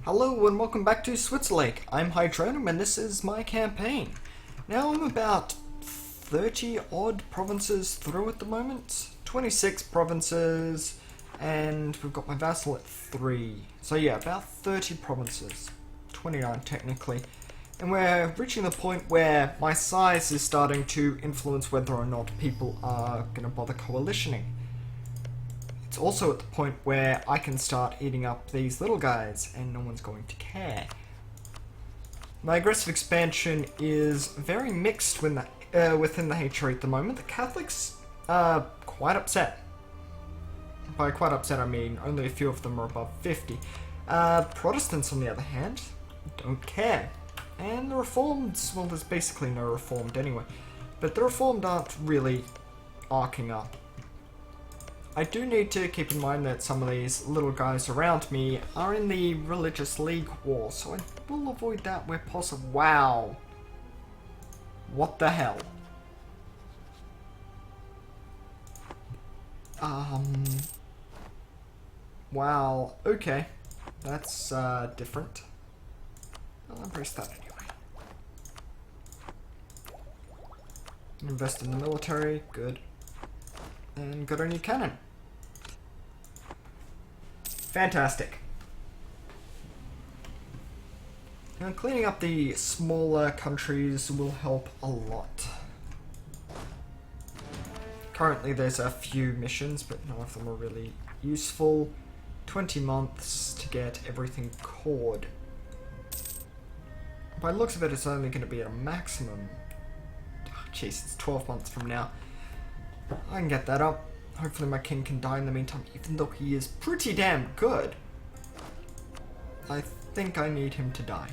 Hello and welcome back to Switzerlake. I'm Hydronum and this is my campaign. Now I'm about 30 odd provinces through at the moment. 26 provinces and we've got my vassal at 3. So yeah, about 30 provinces. 29 technically. And we're reaching the point where my size is starting to influence whether or not people are going to bother coalitioning. It's also at the point where I can start eating up these little guys and no one's going to care. My aggressive expansion is very mixed within the HRE at the moment. The Catholics are quite upset. By quite upset I mean only a few of them are above 50. Protestants on the other hand don't care. And the Reformed, well there's basically no Reformed anyway. But the Reformed aren't really arcing up. I do need to keep in mind that some of these little guys around me are in the religious league war, so I will avoid that where possible. Wow. What the hell? Wow, okay. That's, different. I'll embrace that anyway. Invest in the military, good. And good on your cannon. Fantastic. Now cleaning up the smaller countries will help a lot. Currently there's a few missions, but none of them are really useful. 20 months to get everything cored. By the looks of it, it's only going to be at a maximum. Jeez, it's 12 months from now. I can get that up. Hopefully my king can die in the meantime, even though he is pretty damn good. I think I need him to die.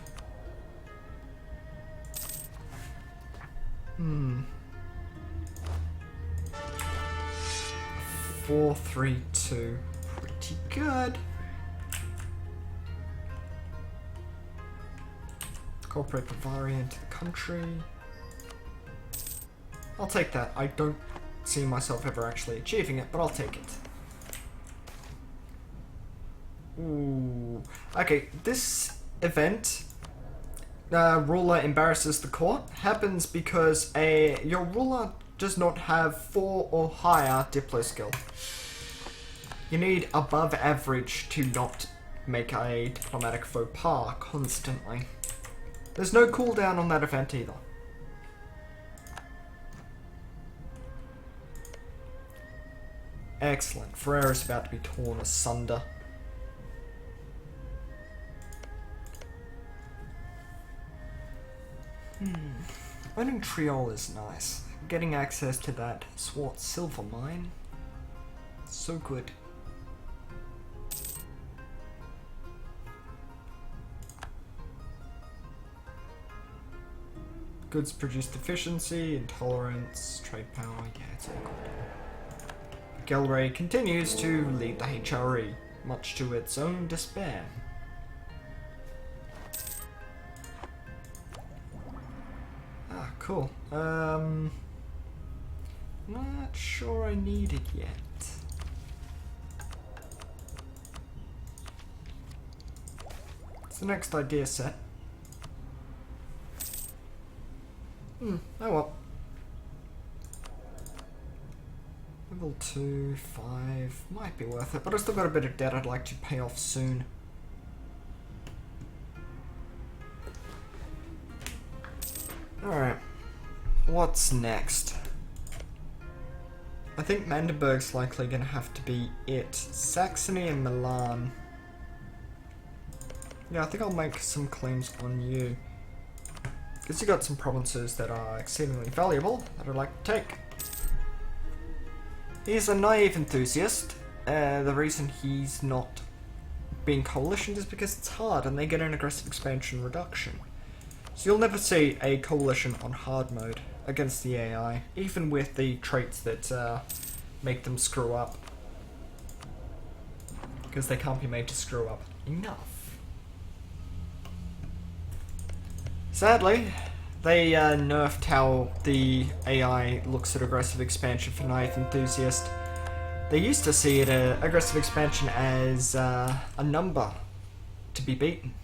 4-3-2. Pretty good. Incorporate Bavaria into the country. I'll take that. I don't see myself ever actually achieving it, but I'll take it. Ooh. Okay, this event, ruler embarrasses the court, happens because your ruler does not have 4 or higher Diplo skill. You need above average to not make a diplomatic faux pas constantly. There's no cooldown on that event either. Excellent. Ferrera's about to be torn asunder. Owning Triol is nice. Getting access to that Swart silver mine. So good. Goods produced efficiency, intolerance, trade power, yeah, it's all good. Gelray continues to lead the HRE, much to its own despair. Ah, cool. Not sure I need it yet. What's the next idea set? Oh well. Level 2, 5, might be worth it, but I've still got a bit of debt I'd like to pay off soon. Alright, what's next? I think Magdeburg's likely going to have to be it. Saxony and Milan. Yeah, I think I'll make some claims on you. Because you got some provinces that are exceedingly valuable that I'd like to take. He's a naive enthusiast. The reason he's not being coalitioned is because it's hard and they get an aggressive expansion reduction. So you'll never see a coalition on hard mode against the AI, even with the traits that make them screw up. Because they can't be made to screw up enough. Sadly, they nerfed how the AI looks at aggressive expansion for naive enthusiast. They used to see it aggressive expansion as a number to be beaten.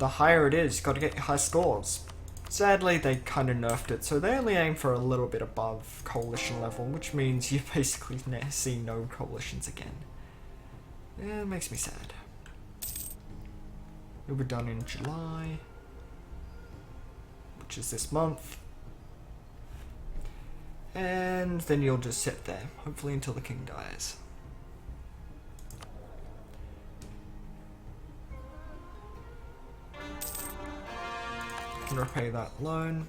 the higher it is, you've got to get high scores. Sadly, they kind of nerfed it, so they only aim for a little bit above coalition level, which means you basically see no coalitions again. Yeah, it makes me sad. It'll be done in July, which is this month. And then you'll just sit there, hopefully until the king dies. Can repay that loan.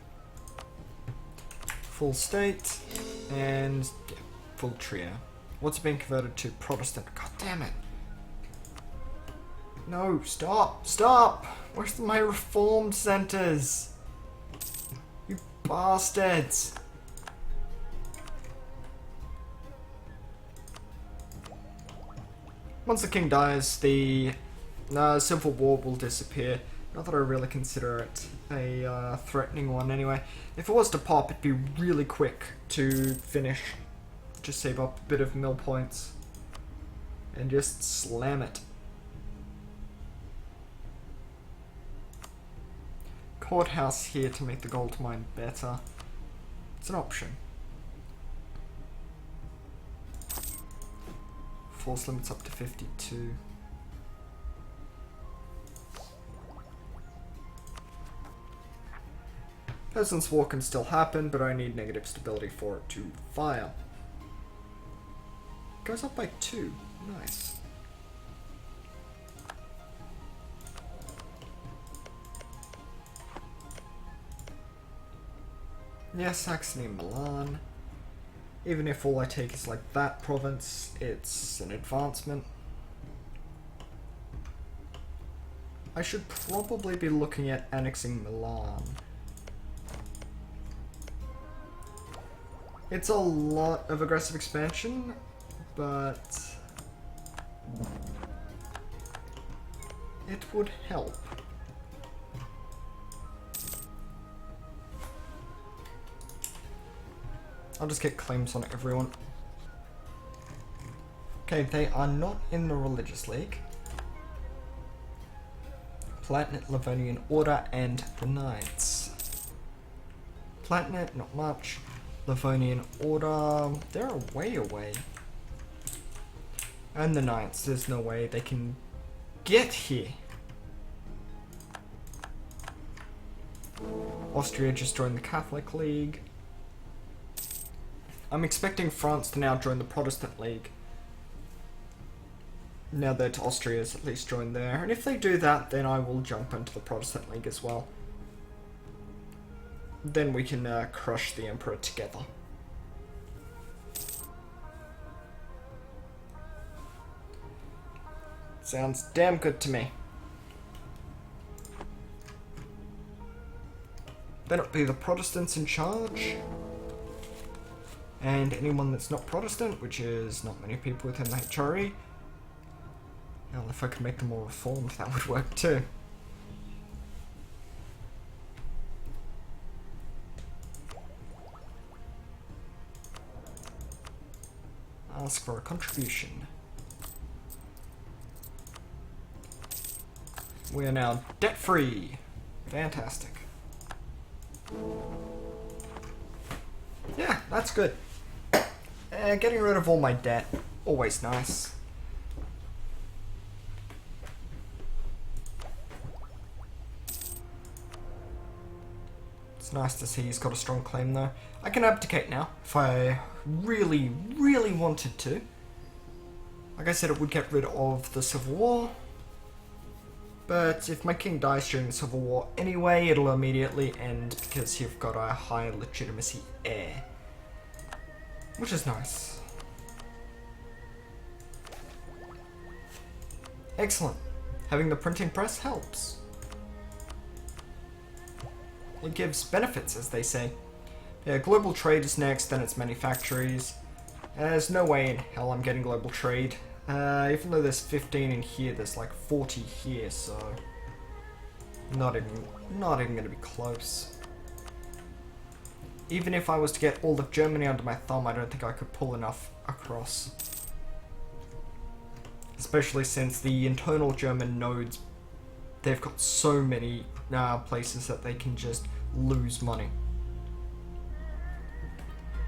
Full state, and yeah, full trio. What's it being converted to? Protestant. God damn it. No, stop, stop! Where's my reformed centers? You bastards! Once the king dies, the civil war will disappear. Not that I really consider it a threatening one anyway. If it was to pop, it'd be really quick to finish. Just save up a bit of mill points. And just slam it. Courthouse here to make the gold mine better. It's an option. Force limits up to 52. Peasants' War can still happen, but I need negative stability for it to fire. Goes up by 2. Nice. Yes, Saxony and Milan. Even if all I take is like that province, it's an advancement. I should probably be looking at annexing Milan. It's a lot of aggressive expansion, but it would help. I'll just get claims on everyone. Okay, they are not in the religious league. Palatinate, Livonian Order, and the Knights. Palatinate, not much. Livonian Order, they're way away. And the Knights, there's no way they can get here. Austria just joined the Catholic League. I'm expecting France to now join the Protestant League. Now that Austria's at least joined there. And if they do that, then I will jump into the Protestant League as well. Then we can crush the Emperor together. Sounds damn good to me. Then it'll be the Protestants in charge. And anyone that's not Protestant, which is not many people within the HRE. Well, if I could make them more reformed, that would work too. Ask for a contribution. We are now debt-free. Fantastic. Yeah, that's good. Getting rid of all my debt, always nice. It's nice to see he's got a strong claim though. I can abdicate now, if I really, really wanted to. Like I said, it would get rid of the Civil War. But if my king dies during the Civil War anyway, it'll immediately end because you've got a high legitimacy heir. Which is nice. Excellent. Having the printing press helps. It gives benefits, as they say. Yeah, global trade is next, then it's manufactories. There's no way in hell I'm getting global trade. Even though there's 15 in here, there's like 40 here, so not even gonna be close. Even if I was to get all of Germany under my thumb, I don't think I could pull enough across. Especially since the internal German nodes they've got so many places that they can just lose money.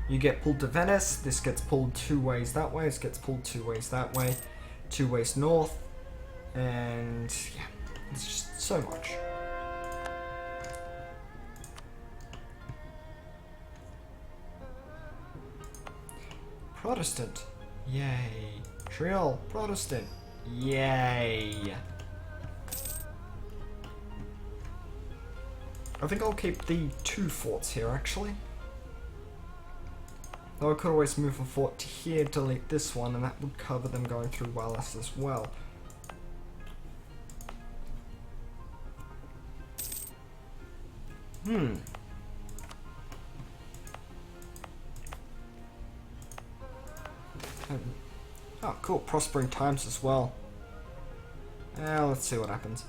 You get pulled to Venice, this gets pulled 2 ways that way, this gets pulled 2 ways that way, 2 ways north, and yeah, it's just so much. Protestant, yay. Triol, Protestant, yay. I think I'll keep the 2 forts here actually. Though I could always move a fort to here, delete this one, and that would cover them going through Wales as well. Oh, cool. Prospering times as well. Let's see what happens.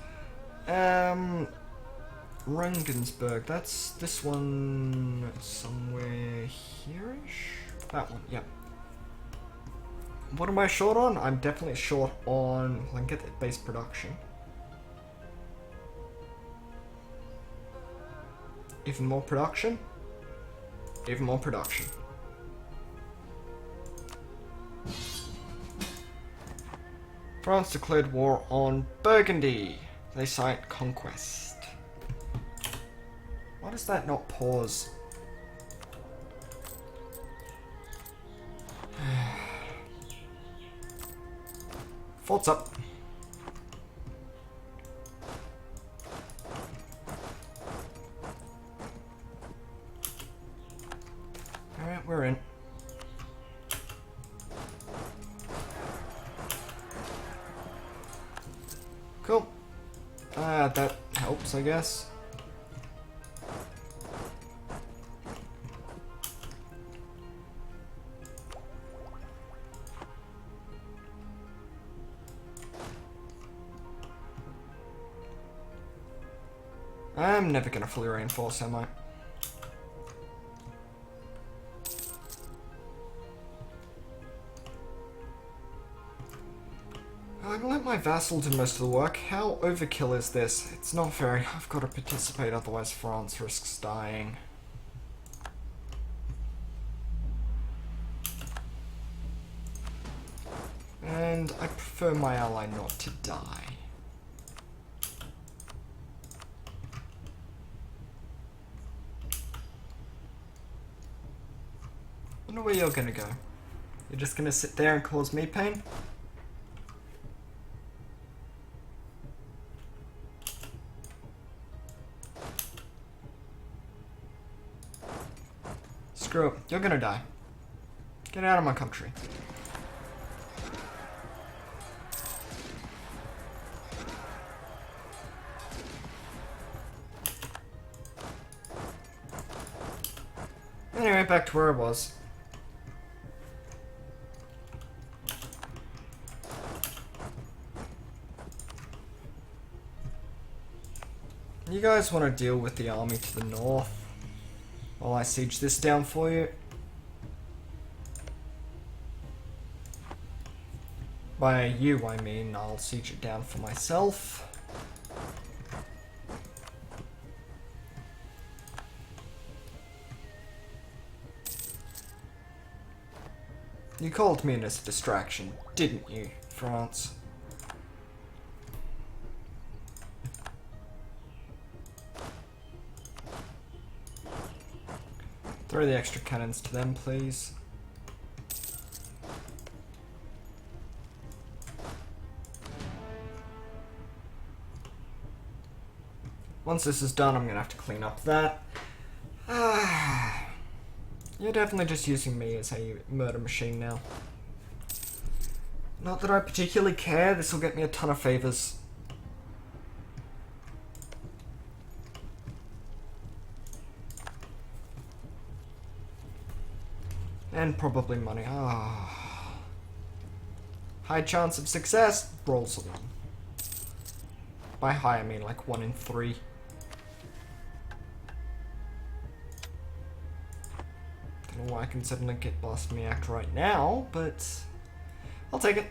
Regensburg. That's this one somewhere here-ish? That one, yep. What am I short on? I'm definitely short on... I can get that base production. Even more production? Even more production. France declared war on Burgundy. They cite conquest. Why does that not pause? Forts up. Alright, we're in. Cool. That helps, I guess. I'm never gonna fully reinforce, am I? I'm gonna let my vassal do most of the work. How overkill is this? It's not very. I've got to participate, otherwise France risks dying. And I prefer my ally not to die. I wonder where you're gonna go. You're just gonna sit there and cause me pain? Screw it. You're gonna die. Get out of my country. Anyway, back to where I was. You guys want to deal with the army to the north while I siege this down for you? By you, I mean I'll siege it down for myself. You called me in as a distraction, didn't you, France? Throw the extra cannons to them, please. Once this is done, I'm gonna have to clean up that. You're definitely just using me as a murder machine now. Not that I particularly care, this will get me a ton of favors. And probably money. High chance of success, rolls a 1. By high, I mean like 1 in 3. Don't know why I can suddenly get Blasphemy Act right now, but I'll take it.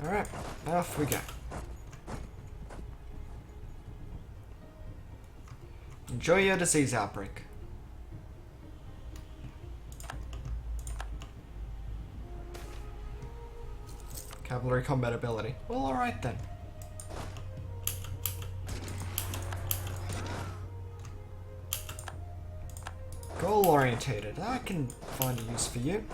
Alright, off we go. Enjoy your disease outbreak. Cavalry combat ability. Well, alright then. Goal orientated. I can find a use for you.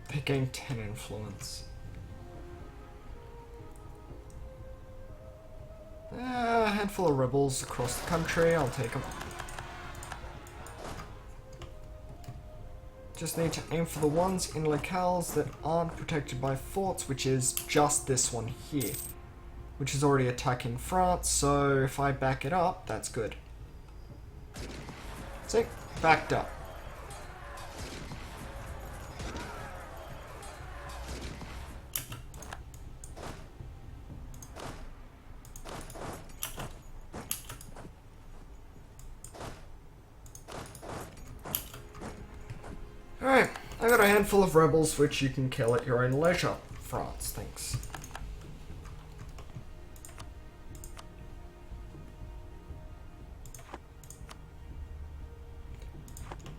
They gain 10 influence. A handful of rebels across the country, I'll take them. Just need to aim for the ones in locales that aren't protected by forts, which is just this one here. Which is already attacking France, so if I back it up, that's good. See? Backed up. Alright, I got a handful of rebels which you can kill at your own leisure. France, thanks.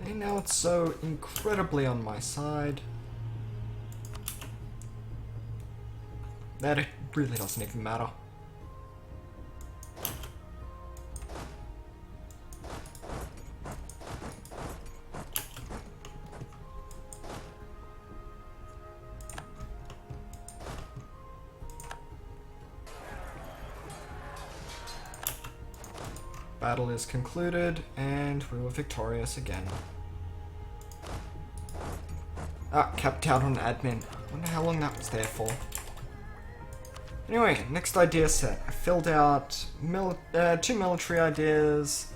And now it's so incredibly on my side that it really doesn't even matter. Battle is concluded, and we were victorious again. Ah, capped out on admin. Wonder how long that was there for. Anyway, next idea set. I filled out 2 military ideas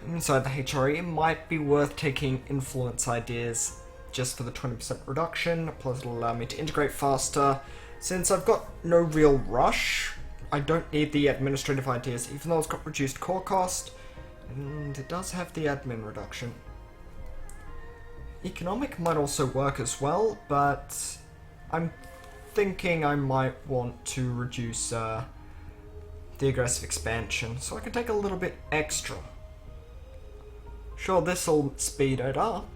inside the HRE. It might be worth taking influence ideas just for the 20% reduction, plus it'll allow me to integrate faster. Since I've got no real rush, I don't need the administrative ideas, even though it's got reduced core cost, and it does have the admin reduction. Economic might also work as well, but I'm thinking I might want to reduce the aggressive expansion, so I can take a little bit extra. Sure, this'll speed it up,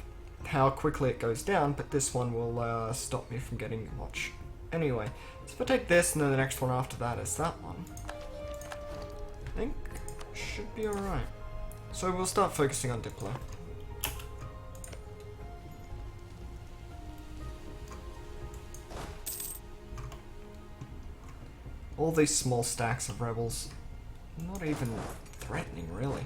how quickly it goes down, but this one will stop me from getting much. Anyway, so if I take this and then the next one after that is that one, I think should be alright. So we'll start focusing on Diplo. All these small stacks of rebels, not even threatening really.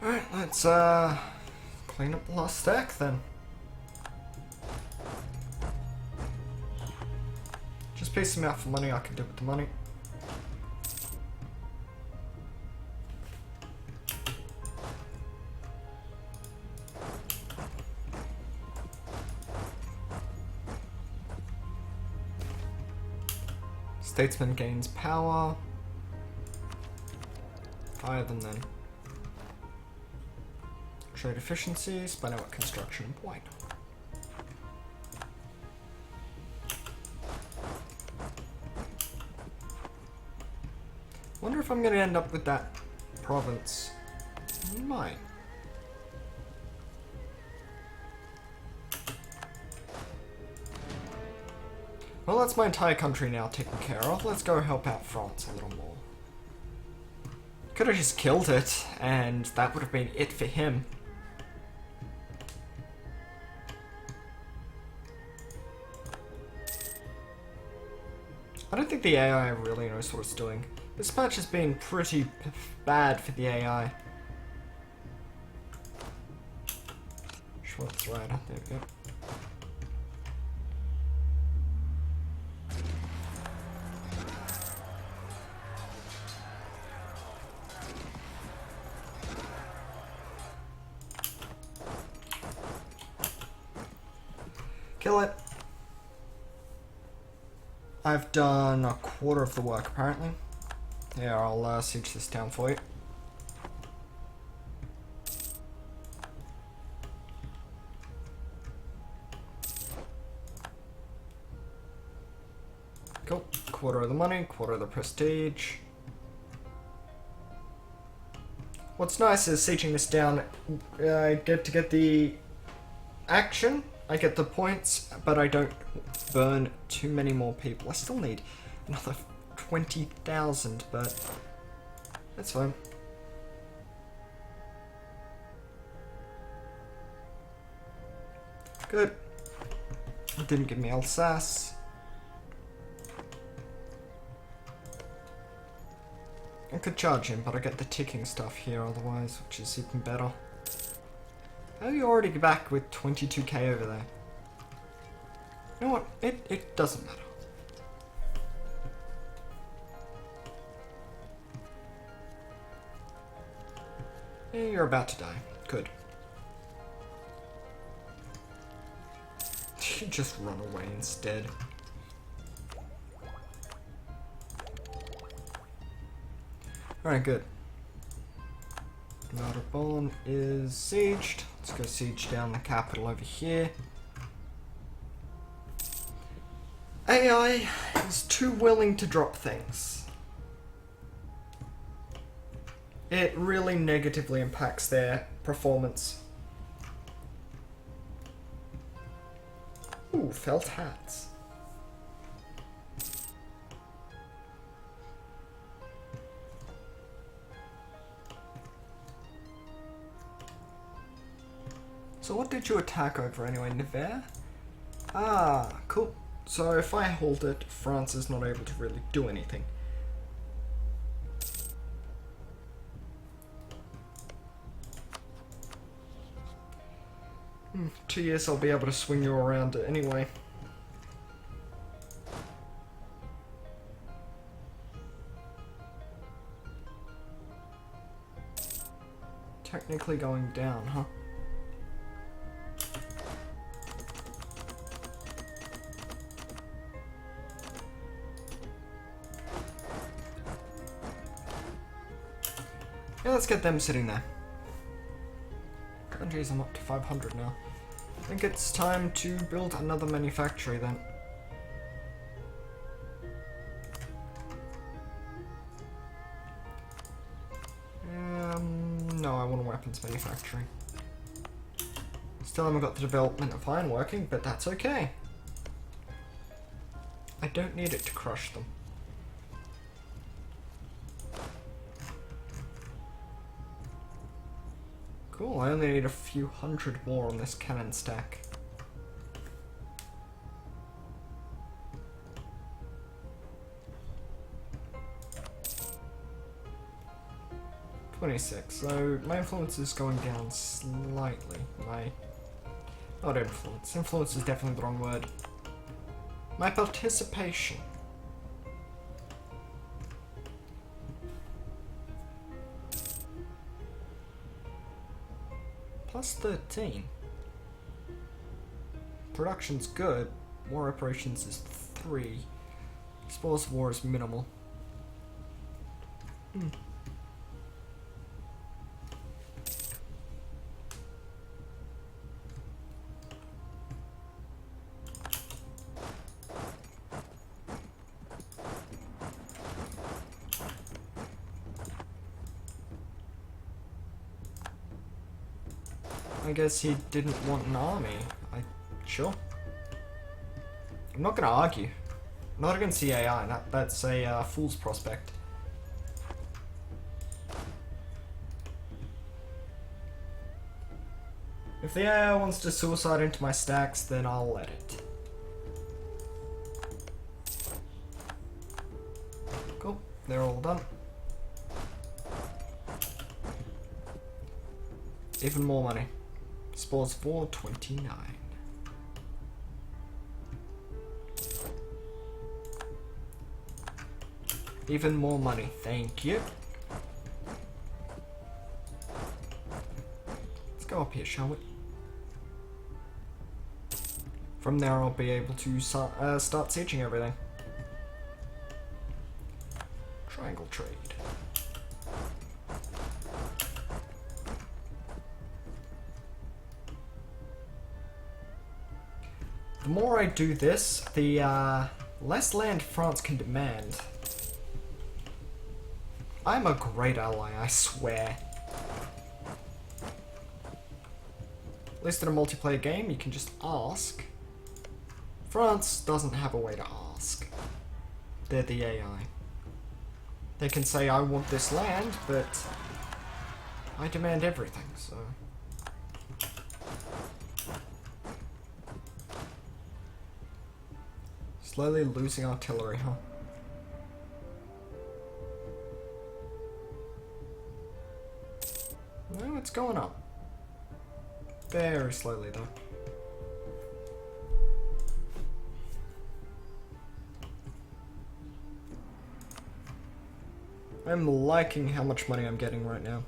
Alright, let's clean up the last stack then. Just pay some out for money, I can do with the money. Statesman gains power. Fire them then. Trade efficiency, spend out construction and point. Wonder if I'm gonna end up with that province. I might. Well, that's my entire country now taken care of. Let's go help out France a little more. Could have just killed it, and that would have been it for him. I don't think the AI really knows what it's doing. This patch has been pretty bad for the AI. Schwartz Rider, there we go. Kill it. I've done a quarter of the work, apparently. Yeah, I'll siege this down for you. Cool. Quarter of the money, quarter of the prestige. What's nice is sieging this down, I get to get the action, I get the points, but I don't burn too many more people. I still need another 20,000, but that's fine. Good. It didn't give me Alsace. I could charge him, but I get the ticking stuff here otherwise, which is even better. How are you already back with 22k over there? You know what? It doesn't matter. Yeah, you're about to die. Good. You just run away instead. Alright, good. Narbonne is sieged. Let's go siege down the capital over here. AI is too willing to drop things. It really negatively impacts their performance. Ooh, felt hats. So what did you attack over anyway, Nevers? Ah, cool. So if I hold it, France is not able to really do anything. 2 years I'll be able to swing you around it anyway. Technically going down, huh? Yeah, let's get them sitting there. Oh jeez, I'm up to 500 now. I think it's time to build another manufactory then. No, I want a weapons manufacturing. Still haven't got the development of iron working, but that's okay. I don't need it to crush them. Cool, I only need a few hundred more on this cannon stack. So my influence is going down slightly. Not influence. Influence is definitely the wrong word. My participation. Plus 13. Production's good. War operations is 3. Spoils of war is minimal. I guess he didn't want an army. Sure. I'm not gonna argue. Not against the AI, that's a fool's prospect. If the AI wants to suicide into my stacks, then I'll let it. Cool, they're all done. Even more money. Spores 429. Even more money, thank you. Let's go up here, shall we? From there I'll be able to start sieging everything. Triangle trade. The more I do this, the less land France can demand. I'm a great ally, I swear. At least in a multiplayer game, you can just ask. France doesn't have a way to ask. They're the AI. They can say, I want this land, but I demand everything, so... Slowly losing artillery, huh? No, it's going up. Very slowly, though. I'm liking how much money I'm getting right now.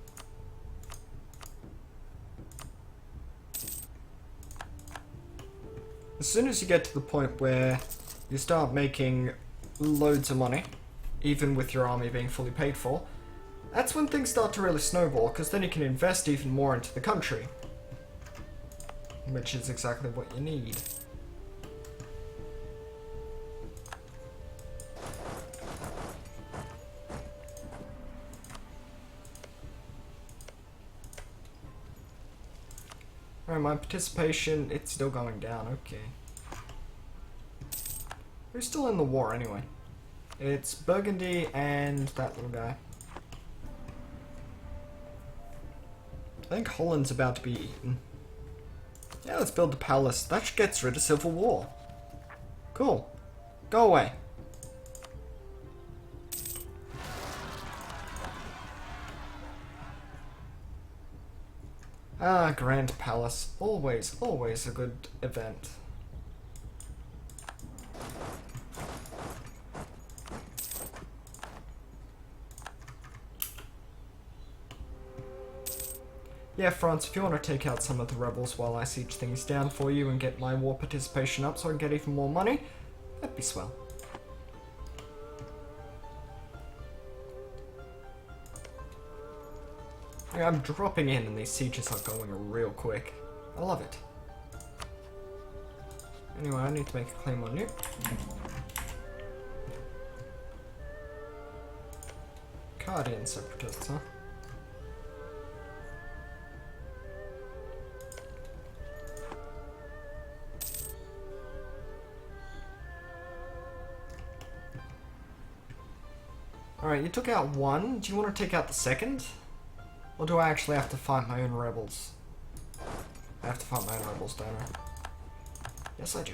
As soon as you get to the point where you start making loads of money, even with your army being fully paid for, that's when things start to really snowball, because then you can invest even more into the country. Which is exactly what you need. Alright, my participation, it's still going down, okay. Who's still in the war anyway? It's Burgundy and that little guy. I think Holland's about to be eaten. Yeah, let's build the palace. That gets rid of civil war. Cool. Go away. Ah, Grand Palace. Always, always a good event. Yeah, France, if you want to take out some of the rebels while I siege things down for you and get my war participation up so I can get even more money, that'd be swell. Yeah, I'm dropping in and these sieges are going real quick. I love it. Anyway, I need to make a claim on you. Cardian separatists, huh? Alright, you took out one. Do you want to take out the second? Or do I actually have to fight my own rebels? I have to fight my own rebels, don't I? Yes, I do.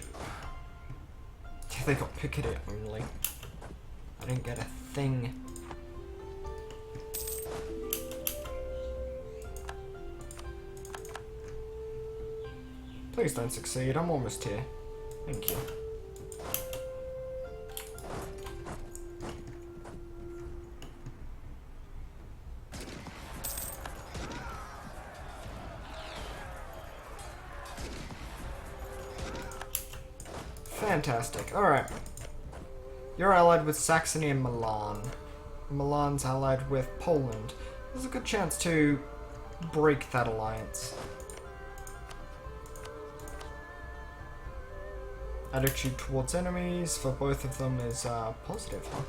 Yeah, they got Picardy only. I didn't get a thing. Please don't succeed. I'm almost here. Thank you. Fantastic. Alright. You're allied with Saxony and Milan. Milan's allied with Poland. There's a good chance to break that alliance. Attitude towards enemies for both of them is positive, huh?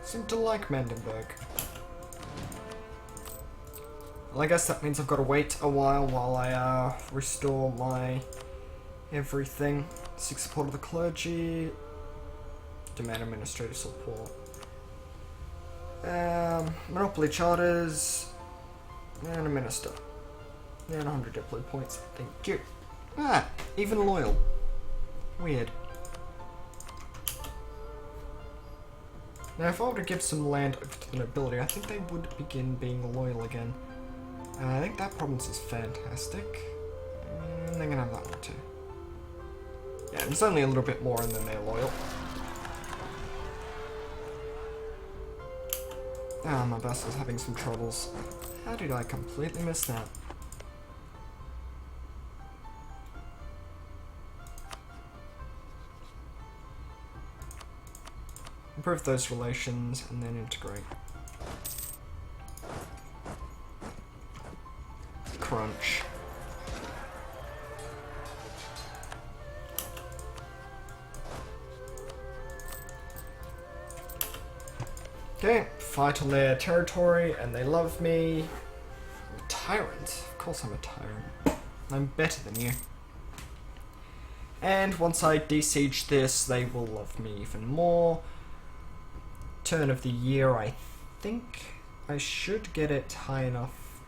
Seem to like Mandenburg. Well, I guess that means I've got to wait a while I restore my everything. Seek support of the clergy. Demand administrative support. Monopoly charters. And a minister. And 100 diploid points. Thank you. Ah, even loyal. Weird. Now, if I were to give some land over to the nobility, I think they would begin being loyal again. I think that province is fantastic. And they're gonna have that one too. Yeah, it's only a little bit more and then they're loyal. Ah, my bus is having some troubles. How did I completely miss that? improve those relations, and then integrate. Crunch. Okay, fight on their territory, and they love me. I'm a tyrant. Of course I'm a tyrant. I'm better than you. And once I de-siege this, they will love me even more. Turn of the year, I think I should get it high enough.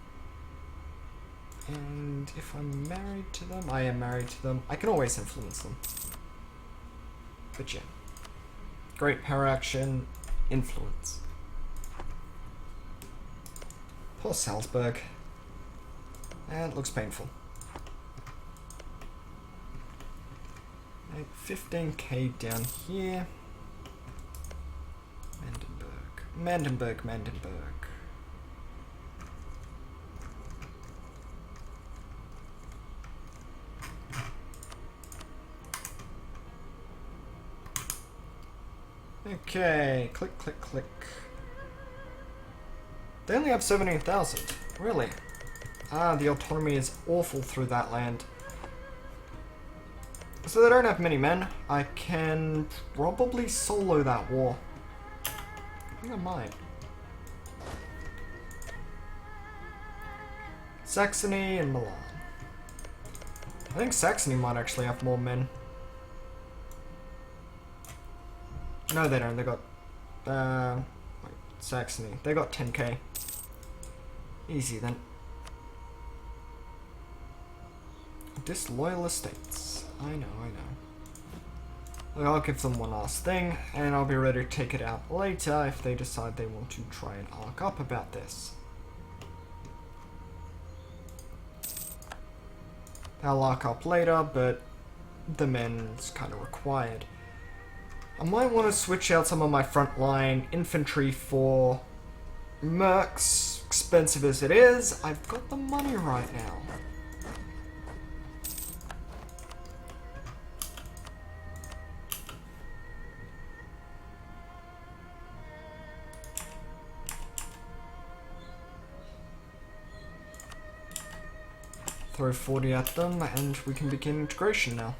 And if I'm married to them, I am married to them. I can always influence them. But yeah. Great power action, influence. Poor Salzburg. And it looks painful. 15k down here. Mandenburg. Okay, click. They only have 17,000. Really? Ah, the autonomy is awful through that land. So they don't have many men. I can probably solo that war. I think I might. Saxony and Milan. I think Saxony might actually have more men. No, they don't. They got... wait, Saxony. They got 10k. Easy then. Disloyal estates. I know. Well, I'll give them one last thing, and I'll be ready to take it out later if they decide they want to try and arc up about this. I'll arc up later, but the men's kind of required. I might want to switch out some of my frontline infantry for mercs, expensive as it is. I've got the money right now. Throw 40 at them, and we can begin integration now.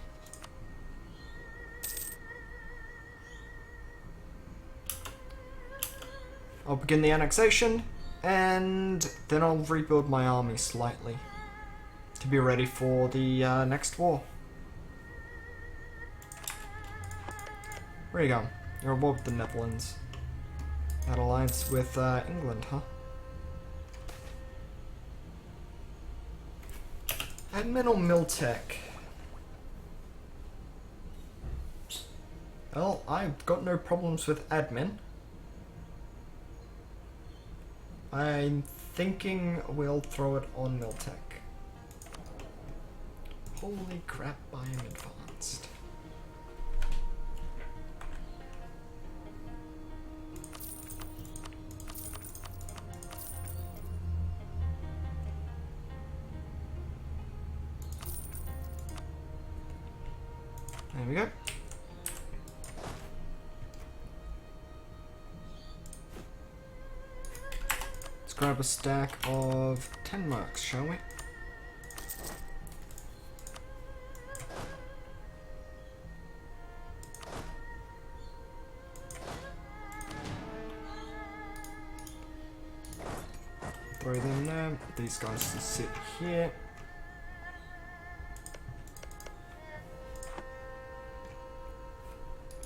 I'll begin the annexation, and then I'll rebuild my army slightly to be ready for the next war. Where are you going? You're at war with the Netherlands. That alliance with England, huh? Admin or Miltech? Well, I've got no problems with admin. I'm thinking we'll throw it on Miltech. Holy crap, I am advanced. There we go. Let's grab a stack of 10 mercs, shall we? Throw them there. These guys just sit here.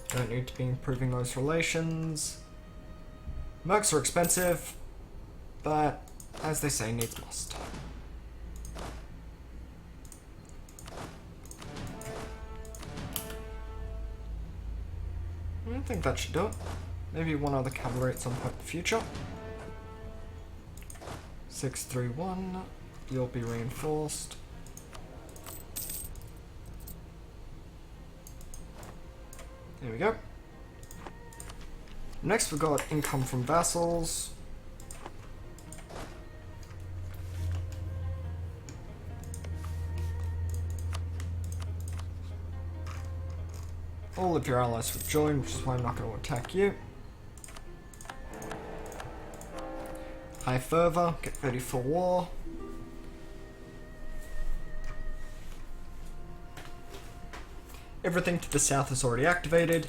Don't need to be improving those relations. Mercs are expensive, but as they say, needs must. I think that should do it. Maybe one other cavalry at some point in the future. 631, you'll be reinforced. There we go. Next we've got income from vassals. All of your allies have joined, which is why I'm not going to attack you. High fervor, get ready for war. Everything to the south is already activated.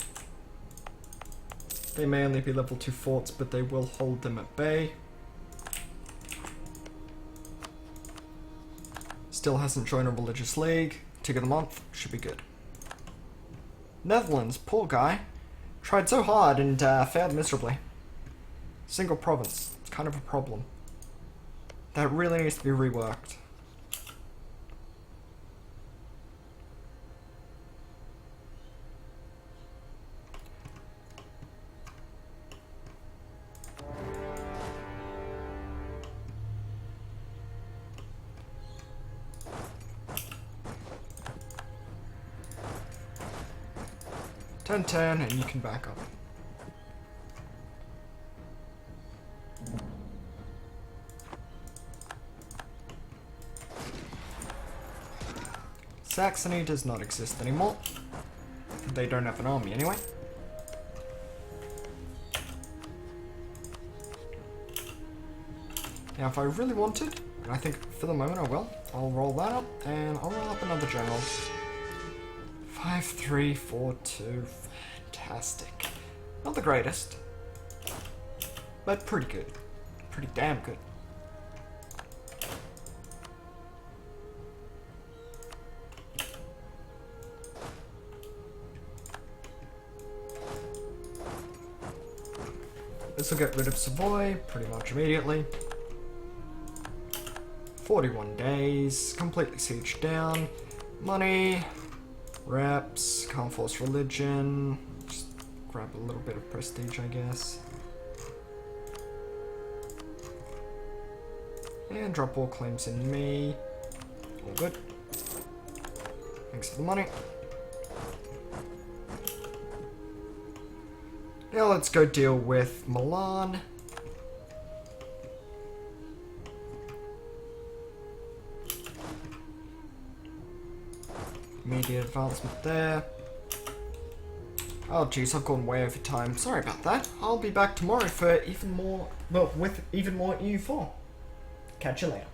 They may only be level 2 forts, but they will hold them at bay. Still hasn't joined a religious league. Tick of the month, should be good. Netherlands, poor guy. Tried so hard and failed miserably. Single province, it's kind of a problem. That really needs to be reworked. Ten, and you can back up. Saxony does not exist anymore. They don't have an army anyway. Now if I really wanted, and I think for the moment I will, I'll roll that up, and I'll roll up another general. 5, 3, 4, 2. Fantastic. Not the greatest, but pretty good. Pretty damn good. This will get rid of Savoy pretty much immediately. 41 days, completely sieged down. Money, reps, can't force religion. Just grab a little bit of prestige, I guess. And drop all claims in me. All good. Thanks for the money. Now let's go deal with Milan. Immediate advancement there. Oh jeez, I've gone way over time. Sorry about that. I'll be back tomorrow for even more, well, with even more EU4. Catch you later.